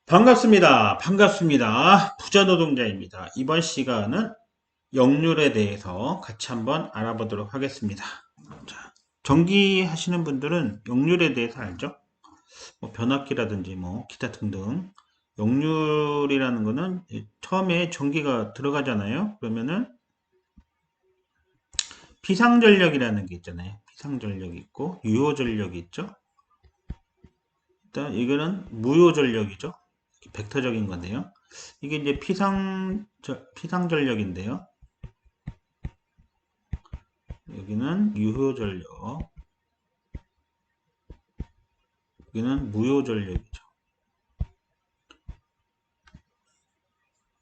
반갑습니다. 반갑습니다. 부자 노동자입니다. 이번 시간은 역률에 대해서 같이 한번 알아보도록 하겠습니다. 자, 전기 하시는 분들은 역률에 대해서 알죠? 뭐 변압기라든지 뭐 기타 등등. 역률이라는 거는 처음에 전기가 들어가잖아요. 그러면은 피상전력이라는 게 있잖아요. 피상전력이 있고 유효전력이 있죠. 일단 이거는 무효전력이죠. 벡터적인 건데요. 이게 이제 피상전력인데요. 여기는 유효전력, 여기는 무효전력이죠.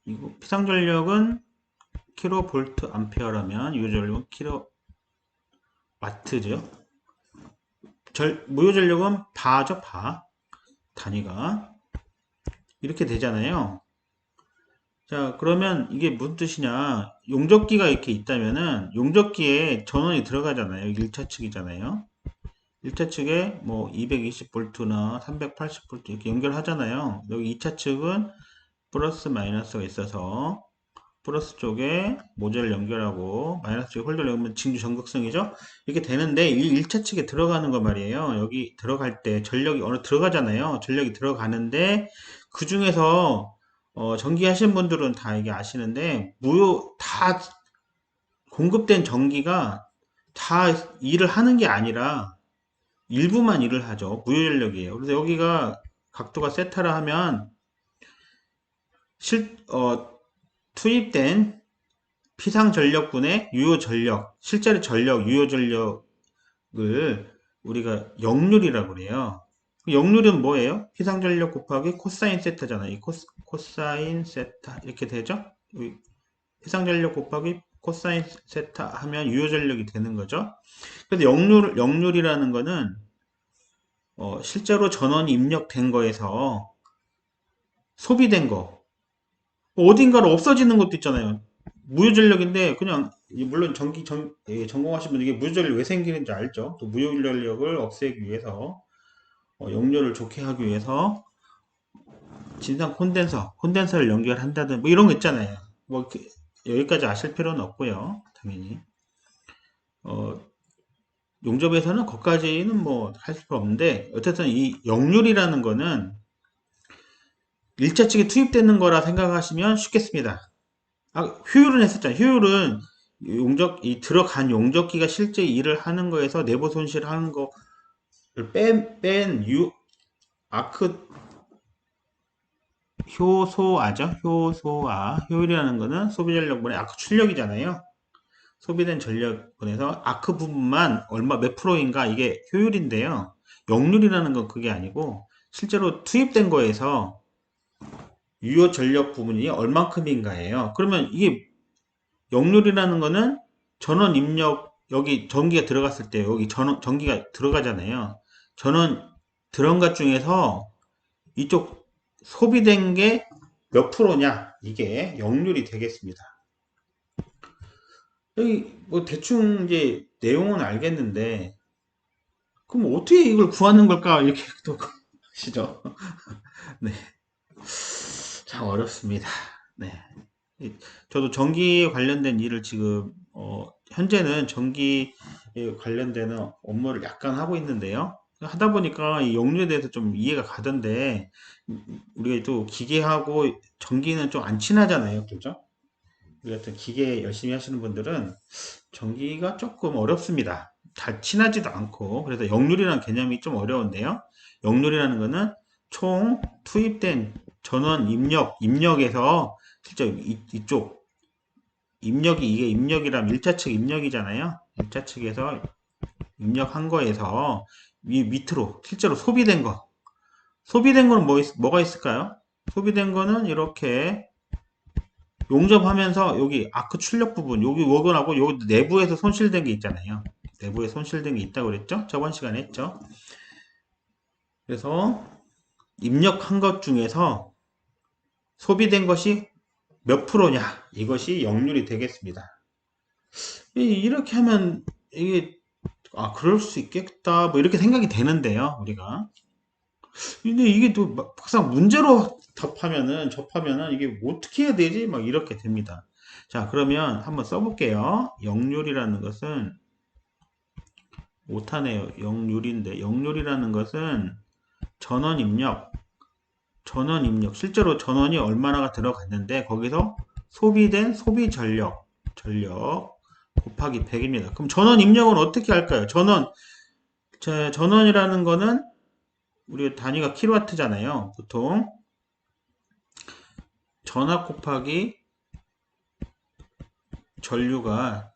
이거 피상전력은 킬로볼트 암페어라면 유효전력은 킬로와트죠. 무효전력은 바죠, 바. 단위가. 이렇게 되잖아요. 자, 그러면 이게 무슨 뜻이냐. 용접기가 이렇게 있다면은 용접기에 전원이 들어가잖아요. 1차 측이잖아요. 1차 측에 뭐 220V나 380V 이렇게 연결하잖아요. 여기 2차 측은 플러스 마이너스가 있어서 플러스 쪽에 모듈을 연결하고 마이너스 쪽에 홀더를 연결하면 진주 전극성이죠. 이렇게 되는데 이 1차 측에 들어가는 거 말이에요. 여기 들어갈 때 전력이 어느 들어가잖아요. 전력이 들어가는데 그 중에서 전기 하신 분들은 다 이게 아시는데 다 공급된 전기가 다 일을 하는 게 아니라 일부만 일을 하죠. 무효전력이에요. 그래서 여기가 각도가 세타라 하면 투입된 피상전력분의 유효전력, 실제로 전력, 유효전력을 우리가 역률이라고 그래요. 역률은 뭐예요? 피상전력 곱하기 코사인 세타잖아요. 이 코사인 세타 이렇게 되죠? 피상전력 곱하기 코사인 세타 하면 유효전력이 되는 거죠. 그래서 역률이라는 거는 실제로 전원이 입력된 거에서 소비된 거 어딘가로 없어지는 것도 있잖아요. 무효전력인데 그냥 물론 전공하신 분 이게 무효전력 왜 생기는지 알죠? 또 무효전력을 없애기 위해서 역률을 좋게 하기 위해서 진상 콘덴서를 연결한다든 뭐 이런 거 있잖아요. 뭐 여기까지 아실 필요는 없고요. 당연히 용접에서는 거기까지는 뭐 할 수가 없는데 어쨌든 이 역률이라는 거는 1차 측에 투입되는 거라 생각하시면 쉽겠습니다. 효율은 했었잖아요. 효율은 들어간 용접기가 실제 일을 하는 거에서 내부 손실을 하는 거를 아크 효소아죠. 효율이라는 거는 소비전력분의 아크 출력이잖아요. 소비된 전력분에서 아크 부분만 몇 프로인가 이게 효율인데요. 역률이라는 건 그게 아니고 실제로 투입된 거에서 유효 전력 부분이 얼만큼인가예요. 그러면 이게 역률이라는 거는 전원 입력 여기 전기가 들어갔을 때 여기 전기가 들어가잖아요. 전원 들어간 것 중에서 이쪽 소비된 게 몇 프로냐 이게 역률이 되겠습니다. 여기 뭐 대충 이제 내용은 알겠는데 그럼 어떻게 이걸 구하는 걸까 이렇게 또 하시죠. 네, 참 어렵습니다. 네. 저도 전기 관련된 일을 지금 현재는 전기 관련되는 업무를 약간 하고 있는데요. 하다 보니까 이 역류에 대해서 좀 이해가 가던데 우리가 또 기계하고 전기는 좀 안 친하잖아요, 그죠? 우리 같은 기계 열심히 하시는 분들은 전기가 조금 어렵습니다. 잘 친하지도 않고 그래서 역률이라는 개념이 좀 어려운데요. 역률이라는 거는 총 투입된 전원 입력에서 실제 이쪽 이게 입력이라면 1차 측 입력이잖아요. 1차 측에서 입력한 거에서 밑으로 실제로 소비된 거는 뭐가 있을까요? 소비된 거는 이렇게 용접하면서 여기 아크 출력 부분 여기 워건하고 여기 내부에서 손실된 게 있잖아요. 내부에 손실된 게 있다고 그랬죠? 저번 시간에 했죠. 그래서 입력한 것 중에서 소비된 것이 몇 프로냐 이것이 역률이 되겠습니다. 이렇게 하면 이게 그럴 수 있겠다 뭐 이렇게 생각이 되는데요 우리가 근데 이게 또 막상 문제로 접하면은 이게 어떻게 해야 되지? 막 이렇게 됩니다. 자, 그러면 한번 써볼게요. 역률이라는 것은 못하네요. 역률인데 역률이라는 것은 전원 입력, 실제로 전원이 얼마나가 들어갔는데 거기서 소비된 소비 전력 곱하기 100입니다. 그럼 전원 입력은 어떻게 할까요? 전원이라는 거는 우리 단위가 킬로와트잖아요. 보통 전압 곱하기 전류가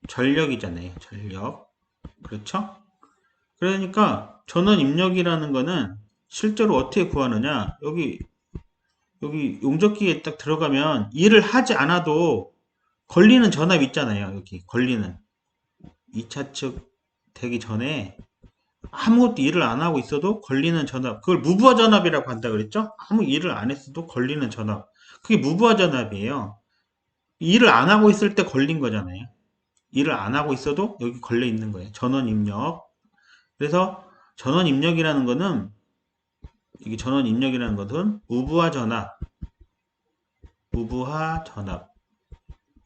전력이잖아요. 전력. 그렇죠? 그러니까 전원 입력이라는 거는 실제로 어떻게 구하느냐? 여기 용접기에 딱 들어가면 일을 하지 않아도 걸리는 전압 있잖아요. 여기 걸리는 2차 측 되기 전에 아무것도 일을 안 하고 있어도 걸리는 전압, 그걸 무부하 전압이라고 한다 그랬죠? 아무 일을 안 했어도 걸리는 전압, 그게 무부하 전압이에요. 일을 안 하고 있을 때 걸린 거잖아요. 일을 안 하고 있어도 여기 걸려 있는 거예요. 전원 입력. 그래서 전원 입력이라는 거는, 이게 전원 입력이라는 것은 무부하 전압.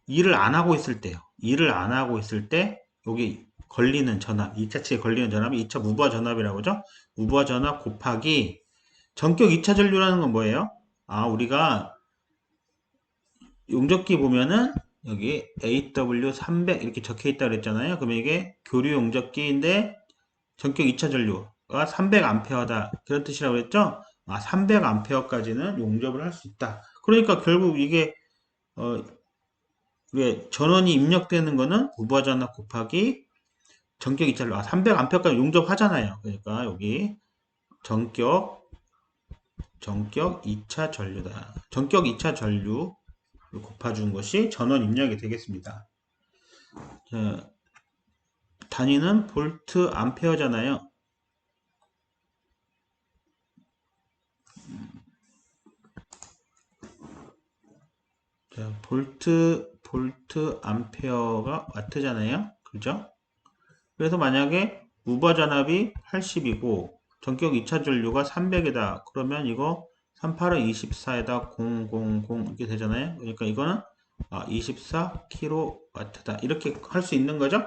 일을 안 하고 있을 때요. 일을 안 하고 있을 때 여기 걸리는 전압, 2차치에 걸리는 전압이 2차 무부하 전압이라고 하죠. 무부하 전압 곱하기 전격 2차 전류라는 건 뭐예요? 우리가 용접기 보면은 여기 AW300 이렇게 적혀 있다 그랬잖아요. 그러면 이게 교류 용접기인데 전격 2차 전류가 300A다. 그런 뜻이라고 그랬죠? 300A까지는 용접을 할 수 있다. 그러니까 결국 이게 왜 전원이 입력되는 거는 무부하 전압 곱하기 전격 2차 전류. 300A까지 용접하잖아요. 그러니까 여기 전격 2차 전류다. 전격 2차 전류를 곱해준 것이 전원 입력이 되겠습니다. 자, 단위는 볼트 암페어잖아요. 자, 볼트 암페어가 와트잖아요. 그죠? 그래서 만약에 무부하 전압이 80이고 전격 2차 전류가 300이다. 그러면 이거 38은 24에다 000 이렇게 되잖아요. 그러니까 이거는 24kW다. 이렇게 할 수 있는 거죠?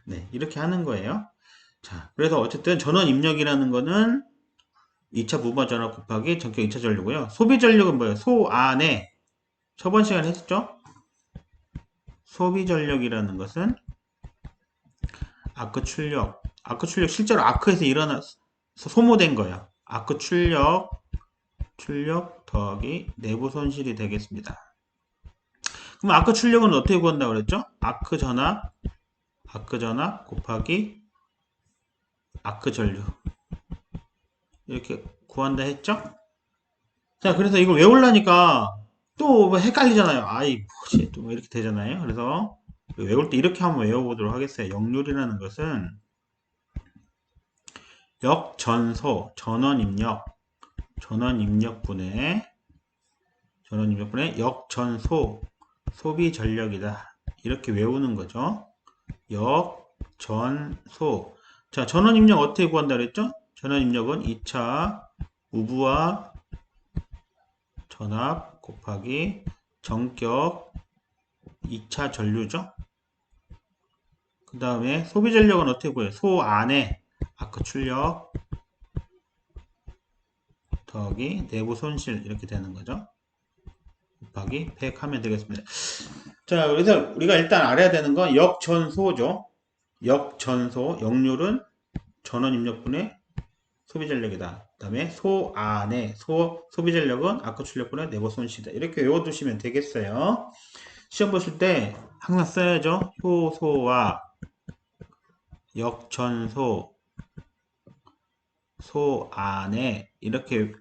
네, 이렇게 하는 거예요. 자, 그래서 어쨌든 전원 입력이라는 거는 2차 무부하 전압 곱하기 전격 2차 전류고요. 소비 전력은 뭐예요? 소 안에 저번 시간에 했죠? 소비 전력이라는 것은 아크 출력 실제로 아크에서 일어나서 소모된 거예요. 아크 출력 더하기 내부 손실이 되겠습니다. 그럼 아크 출력은 어떻게 구한다고 그랬죠? 아크 전압 곱하기 아크 전류 이렇게 구한다 했죠? 자, 그래서 이걸 외우려니까 또 헷갈리잖아요. 아이 뭐지 또 이렇게 되잖아요. 그래서 외울 때 이렇게 한번 외워보도록 하겠어요. 역률이라는 것은 역전소 전원 입력분의 역전소 소비 전력이다. 이렇게 외우는 거죠. 역전소. 자, 전원 입력 어떻게 구한다 그랬죠? 전원 입력은 2차 무부하 전압 곱하기 전격 2차 전류죠. 그 다음에 소비 전력은 어떻게 구해요? 소 안에 아크 출력 더하기 내부 손실 이렇게 되는 거죠. 곱하기 100 하면 되겠습니다. 자, 그래서 우리가 일단 알아야 되는 건 역전소죠. 역률은 전원 입력분의 소비 전력이다. 그 다음에 소 안에 소비 전력은 아크 출력분의 내부 손실이다. 이렇게 외워두시면 되겠어요. 시험 보실 때 항상 써야죠. 효소와 역전소 소 안에 이렇게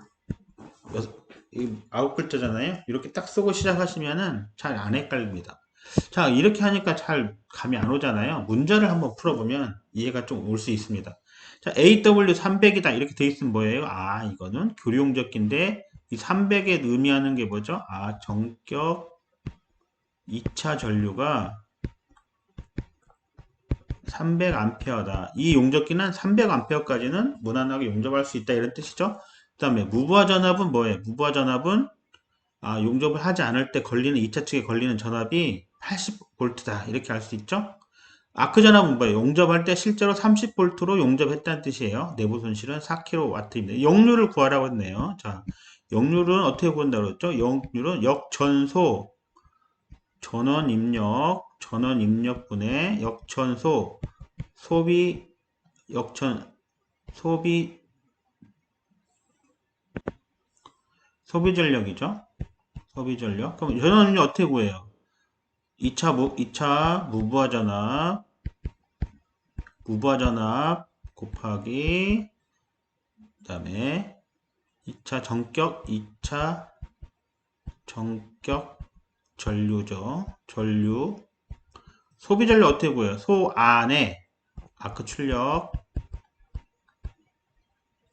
9글자잖아요. 이렇게 딱 쓰고 시작하시면은 잘 안 헷갈립니다. 자, 이렇게 하니까 잘 감이 안 오잖아요. 문제를 한번 풀어보면 이해가 좀 올 수 있습니다. 자, AW300이다. 이렇게 돼 있으면 뭐예요? 이거는 교류용접기인데 이 300에 의미하는 게 뭐죠? 전격 2차 전류가 300A다. 이 용접기는 300A까지는 무난하게 용접할 수 있다 이런 뜻이죠. 그 다음에 무부하 전압은 뭐예요? 무부하 전압은 용접을 하지 않을 때 걸리는 2차 측에 걸리는 전압이 80V다 이렇게 알 수 있죠. 아크 전압은 뭐예요? 용접할 때 실제로 30V로 용접했다는 뜻이에요. 내부 손실은 4kW입니다. 역률을 구하라고 했네요. 자, 역률은 어떻게 구한다고 그랬죠? 역률은 역전소 전원 입력분의 역전소 소비 역전 소비 소비 전력이죠. 소비 전력. 그럼 전원 입력 어떻게 구해요? 2차 무부하 전압 곱하기 그다음에 2차 전격 전류죠. 전류. 소비 전력 어떻게 구해요? 소 안에 아크 출력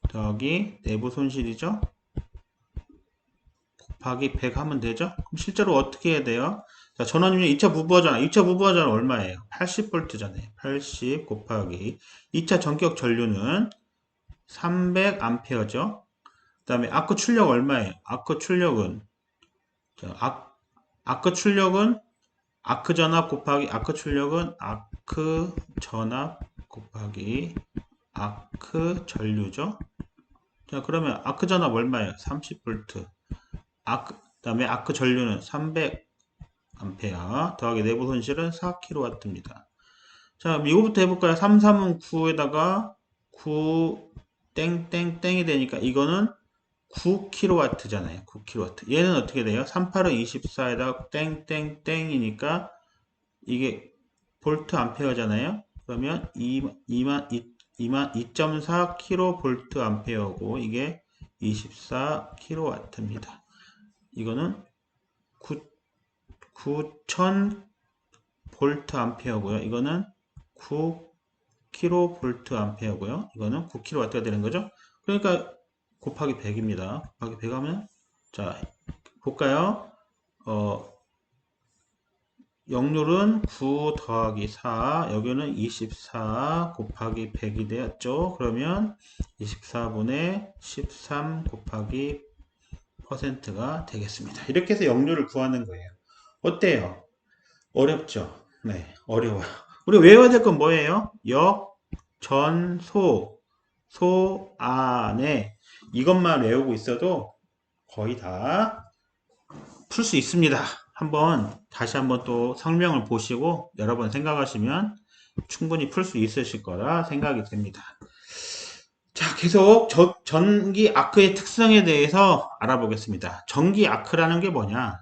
더하기 내부 손실이죠. 곱하기 100 하면 되죠. 그럼 실제로 어떻게 해야 돼요? 자, 전원율 2차 무부하 전압. 2차 무부하 전압 얼마예요? 80V잖아요. 80 곱하기 2차 전격 전류는 300A죠. 그 다음에 아크 출력 얼마예요? 아크 출력은 아크 출력은 아크 전압 곱하기 아크 출력은 아크 전압 곱하기 아크 전류죠. 자, 그러면 아크 전압 얼마예요? 30V. 그다음에 아크 전류는 300A 더하기 내부 손실은 4kW입니다. 자, 이거부터 해볼까요? 3, 3은 9에다가 9 땡땡땡이 되니까 이거는 9kW잖아요. 9kW. 얘는 어떻게 돼요? 3, 8은 24에다가 땡땡땡이니까 이게 볼트 암페어잖아요. 그러면 2.4 kV 암페어고 이게 24kW입니다. 이거는 9000 볼트 암페어고요. 이거는 9kV 암페어고요. 이거는 9kW가 되는 거죠. 그러니까 곱하기 100입니다. 곱하기 100 하면 자 볼까요? 역률은 9 더하기 4 여기는 24 곱하기 100이 되었죠. 그러면 24분의 13 곱하기 %가 되겠습니다. 이렇게 해서 역률을 구하는 거예요. 어때요? 어렵죠? 네, 어려워요. 우리 외워야 될 건 뭐예요? 역, 전, 소, 안에 이것만 외우고 있어도 거의 다 풀 수 있습니다. 다시 한번 또 설명을 보시고 여러 번 생각하시면 충분히 풀 수 있으실 거라 생각이 됩니다. 자, 계속 전기 아크의 특성에 대해서 알아보겠습니다. 전기 아크라는 게 뭐냐?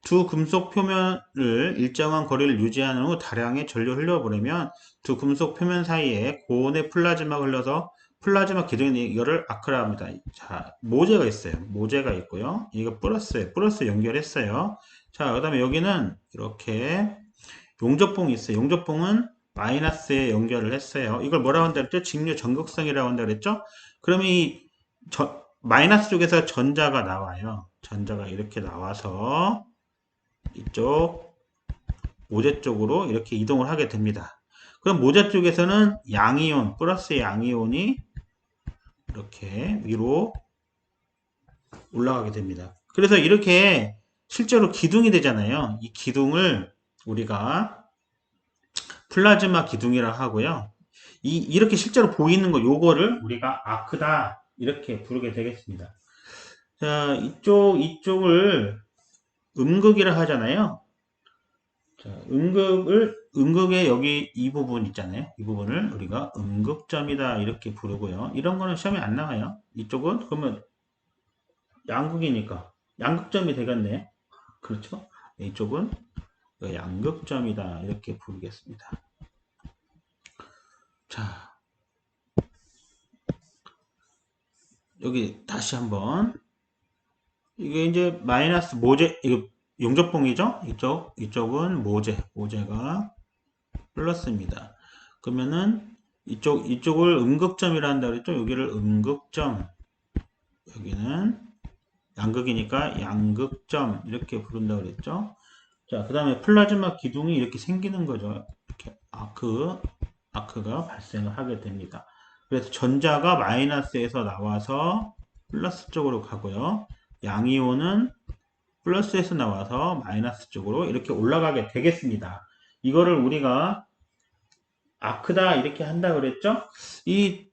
두 금속 표면을 일정한 거리를 유지하는 후 다량의 전류 흘려보내면 두 금속 표면 사이에 고온의 플라즈마가 흘러서 플라즈마 기둥이 이거를 아크라 합니다. 자, 모재가 있어요. 모재가 있고요. 이거 플러스 연결했어요. 자, 그 다음에 여기는 이렇게 용접봉이 있어요. 용접봉은 마이너스에 연결을 했어요. 이걸 뭐라고 한다 그랬죠? 직류 전극성이라고 한다 그랬죠? 그러면 마이너스 쪽에서 전자가 나와요. 전자가 이렇게 나와서 이쪽 모재 쪽으로 이렇게 이동을 하게 됩니다. 그럼 모재 쪽에서는 양이온, 플러스 양이온이 이렇게 위로 올라가게 됩니다. 그래서 이렇게 실제로 기둥이 되잖아요. 이 기둥을 우리가 플라즈마 기둥이라 하고요. 이렇게 실제로 보이는 거 요거를 우리가 아크다 이렇게 부르게 되겠습니다. 자, 이쪽을 음극이라 하잖아요. 자, 음극의 여기 이 부분 있잖아요. 이 부분을 우리가 음극점이다 이렇게 부르고요. 이런 거는 시험에 안 나와요. 이쪽은 그러면 양극이니까 양극점이 되겠네. 그렇죠? 이쪽은 양극점이다 이렇게 부르겠습니다. 자, 여기 다시 한번 이게 이제 마이너스 모재 이거 용접봉이죠? 이쪽은 모재가 플러스입니다. 그러면은 이쪽을 음극점이라 한다 그랬죠? 여기를 음극점, 여기는 양극이니까 양극점 이렇게 부른다 그랬죠? 자, 그 다음에 플라즈마 기둥이 이렇게 생기는 거죠. 이렇게 아크 아크가 발생을 하게 됩니다. 그래서 전자가 마이너스에서 나와서 플러스 쪽으로 가고요. 양이온은 플러스에서 나와서 마이너스 쪽으로 이렇게 올라가게 되겠습니다. 이거를 우리가 아크다 이렇게 한다 그랬죠? 이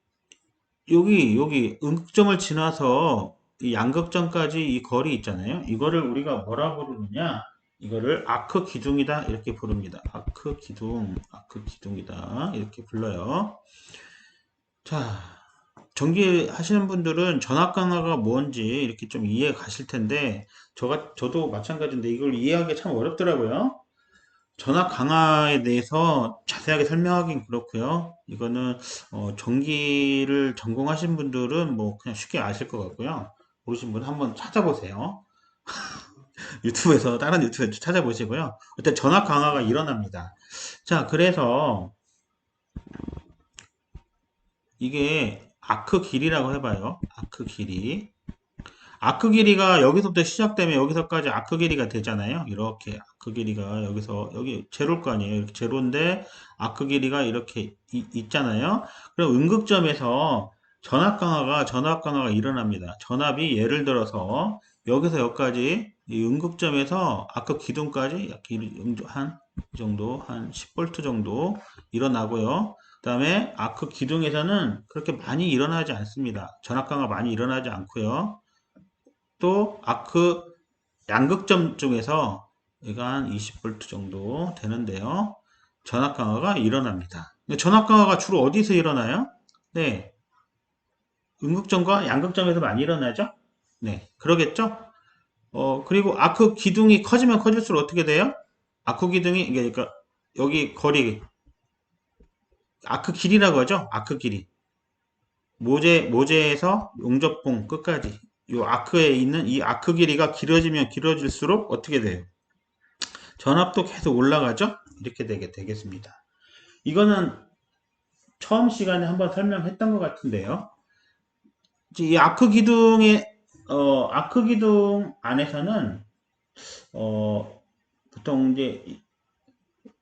여기 음극점을 지나서 이 양극점까지 이 거리 있잖아요. 이거를 우리가 뭐라 부르느냐? 이거를 아크 기둥이다 이렇게 부릅니다. 아크 기둥, 아크 기둥이다 이렇게 불러요. 자, 전기 하시는 분들은 전압 강화가 뭔지 이렇게 좀 이해 가실 텐데 저도 마찬가지인데 이걸 이해하기 참 어렵더라고요. 전압 강화에 대해서 자세하게 설명하긴 그렇고요. 이거는 전기를 전공하신 분들은 뭐 그냥 쉽게 아실 것 같고요. 모르신 분은 한번 찾아보세요. 유튜브에서 다른 유튜브에서 찾아보시고요. 일단 전압 강화가 일어납니다. 자, 그래서 이게 아크 길이라고 해봐요. 아크 길이. 아크 길이가 여기서부터 시작되면 여기서까지 아크 길이가 되잖아요. 이렇게 아크 길이가 여기서 여기 제로일 거 아니에요. 이렇게 제로인데 아크 길이가 이렇게 있잖아요. 그럼 음극점에서 전압 강화가 일어납니다. 전압이 예를 들어서 여기서 여기까지 이 음극점에서 아크 기둥까지 한 이 정도 한 10V 정도 일어나고요. 그다음에 아크 기둥에서는 그렇게 많이 일어나지 않습니다. 전압 강화 많이 일어나지 않고요. 또 아크 양극점 쪽에서 얘가 한 20V 정도 되는데요. 전압 강화가 일어납니다. 전압 강화가 주로 어디서 일어나요? 네, 음극점과 양극점에서 많이 일어나죠? 네, 그러겠죠? 그리고 아크 기둥이 커지면 커질수록 어떻게 돼요? 아크 기둥이, 그러니까 여기 거리, 아크 길이라고 하죠? 아크 길이. 모재에서 용접봉 끝까지. 이 아크에 있는 이 아크 길이가 길어지면 길어질수록 어떻게 돼요? 전압도 계속 올라가죠? 이렇게 되겠습니다. 이거는 처음 시간에 한번 설명했던 것 같은데요. 이 아크 기둥 안에서는, 보통 이제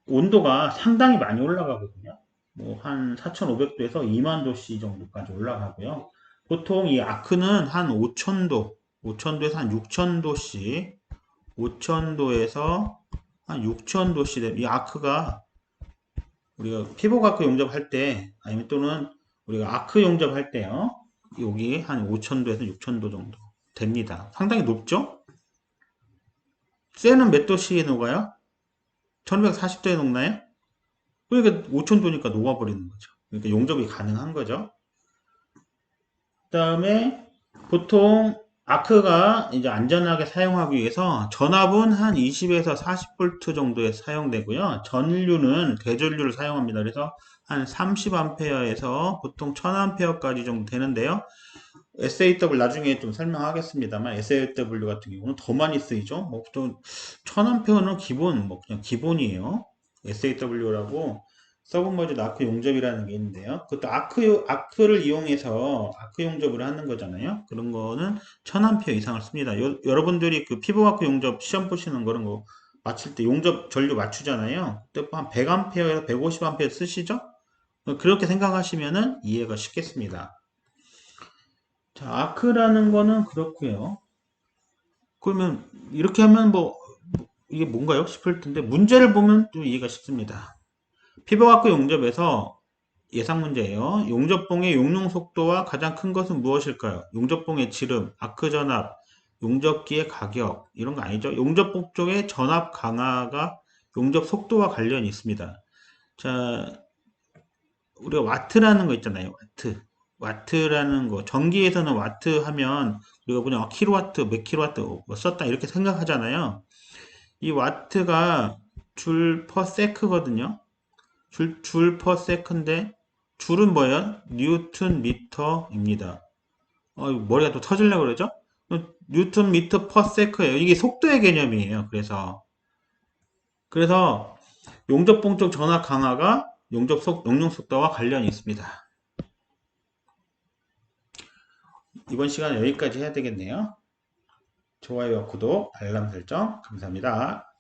온도가 상당히 많이 올라가거든요. 뭐 한 4,500도에서 2만 도씨 정도까지 올라가고요. 보통 이 아크는 한 5,000도, 5,000도에서 한 6,000도씨, 5,000도에서 한 6,000도씨 이 아크가 우리가 피복 아크 용접할 때 아니면 또는 우리가 아크 용접할 때요. 여기 한 5,000도에서 6,000도 정도 됩니다. 상당히 높죠? 쇠는 몇 도씨에 녹아요? 1240도에 녹나요? 그러니까 5,000도니까 녹아버리는 거죠. 그러니까 용접이 가능한 거죠. 그 다음에 보통 아크가 이제 안전하게 사용하기 위해서 전압은 한 20에서 40V 정도에 사용되고요. 전류는 대전류를 사용합니다. 그래서 한 30A에서 보통 1000A까지 정도 되는데요. SAW 나중에 좀 설명하겠습니다만 SAW 같은 경우는 더 많이 쓰이죠. 뭐 보통 1000A는 기본 뭐 그냥 기본이에요. SAW라고 서브머리드 아크 용접이라는 게 있는데요. 그것도 아크를 이용해서 아크 용접을 하는 거잖아요. 그런 거는 1000A 이상을 씁니다. 여러분들이 그 피부 아크 용접 시험 보시는 그런 거 맞출 때 용접 전류 맞추잖아요. 그때 한 100A에서 150A 쓰시죠? 그렇게 생각하시면은 이해가 쉽겠습니다. 자, 아크라는 거는 그렇고요. 그러면 이렇게 하면 뭐 이게 뭔가요? 싶을 텐데 문제를 보면 좀 이해가 쉽습니다. 피부과학 용접에서 예상 문제예요. 용접봉의 용융 속도와 가장 큰 것은 무엇일까요? 용접봉의 지름, 아크 전압, 용접기의 가격 이런 거 아니죠? 용접봉 쪽의 전압 강화가 용접 속도와 관련이 있습니다. 자, 우리가 와트라는 거 있잖아요. 와트라는 거. 전기에서는 와트 하면 우리가 그냥 킬로와트, 몇 킬로와트 뭐 썼다 이렇게 생각하잖아요. 이 와트가 줄 퍼 세크거든요. 줄 퍼 세크인데 줄은 뭐예요? 뉴턴 미터입니다. 머리가 또 터질려고 그러죠? 뉴턴 미터 퍼 세크예요. 이게 속도의 개념이에요. 그래서 용접봉 쪽 전압 강화가 용융 속도와 관련이 있습니다. 이번 시간 여기까지 해야 되겠네요. 좋아요와 구독, 알람 설정 감사합니다.